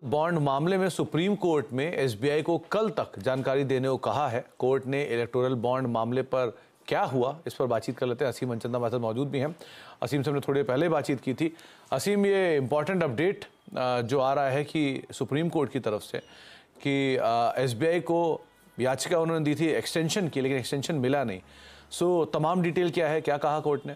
Bond मामले में supreme court में एसबीआई को कल तक जानकारी देने को कहा है। कोर्ट ने इलेक्टोरल बॉन्ड मामले पर क्या हुआ, इस पर बातचीत कर लेते हैं। असीम मनचंदा हमारे साथ मौजूद भी हैं। असीम से हमने थोड़ी पहले बातचीत की थी। असीम, ये इम्पॉर्टेंट अपडेट जो आ रहा है कि सुप्रीम कोर्ट की तरफ से कि एसबीआई को याचिका उन्होंने दी थी एक्सटेंशन की, लेकिन एक्सटेंशन मिला नहीं। सो तमाम डिटेल क्या है, क्या कहा कोर्ट ने?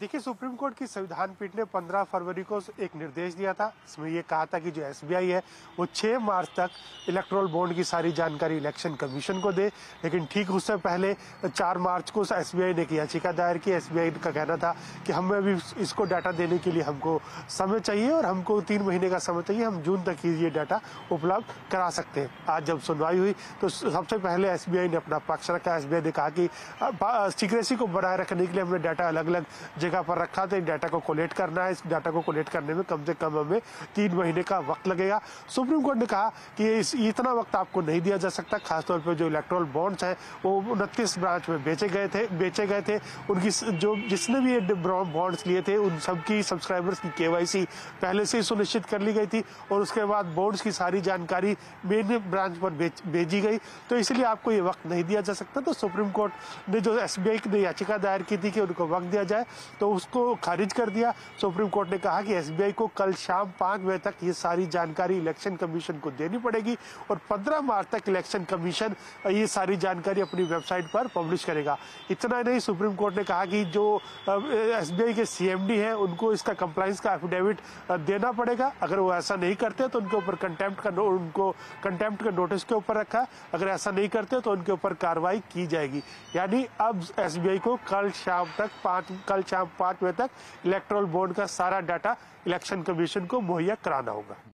देखिए, सुप्रीम कोर्ट की संविधान पीठ ने 15 फरवरी को एक निर्देश दिया था। इसमें यह कहा था कि जो एसबीआई है वो 6 मार्च तक इलेक्टोरल बॉन्ड की सारी जानकारी इलेक्शन कमीशन को दे। लेकिन ठीक उससे पहले 4 मार्च को एसबीआई ने एक याचिका दायर की। एसबीआई का कहना था कि हमें अभी इसको डाटा देने के लिए हमको समय चाहिए और हमको 3 महीने का समय चाहिए, हम जून तक ही ये डाटा उपलब्ध करा सकते हैं। आज जब सुनवाई हुई तो सबसे पहले एसबीआई ने अपना पक्ष रखा। एसबीआई ने कहा कि सीक्रेसी को बनाए रखने के लिए हमने डाटा अलग अलग जगह पर रखा था। डाटा को कोलेक्ट करना है। इस डाटा को कोलेक्ट करने में कम से कम हमें 3 महीने का वक्त लगेगा। सुप्रीम कोर्ट ने कहा कि इतना वक्त आपको नहीं दिया जा सकता। खासतौर पर जो इलेक्टोरल बॉन्ड्स हैं वो 29 ब्रांच में बेचे गए थे। उनकी जो जिसने भी ये बॉन्ड्स लिए थे उन सबकी सब्सक्राइबर्स की केवाईसी पहले से ही सुनिश्चित कर ली गई थी और उसके बाद बॉन्ड्स की सारी जानकारी मेन ब्रांच पर भेजी गई। तो इसलिए आपको ये वक्त नहीं दिया जा सकता। तो सुप्रीम कोर्ट ने जो एसबीआई ने याचिका दायर की थी कि उनको वक्त दिया जाए, तो उसको खारिज कर दिया। सुप्रीम कोर्ट ने कहा कि एसबीआई को कल शाम 5 बजे तक ये सारी जानकारी इलेक्शन कमीशन को देनी पड़ेगी और 15 मार्च तक इलेक्शन कमीशन ये सारी जानकारी अपनी वेबसाइट पर पब्लिश करेगा। इतना नहीं, सुप्रीम कोर्ट ने कहा कि जो एसबीआई के सीएमडी हैं उनको इसका कंप्लायंस का एफिडेविट देना पड़ेगा। अगर वो ऐसा नहीं करते तो उनके ऊपर कंटेम्प्ट का नोटिस के ऊपर रखा। अगर ऐसा नहीं करते तो उनके ऊपर कार्रवाई की जाएगी। यानी अब एसबीआई को कल शाम 5 बजे तक इलेक्टोरल बॉन्ड का सारा डाटा इलेक्शन कमीशन को मुहैया कराना होगा।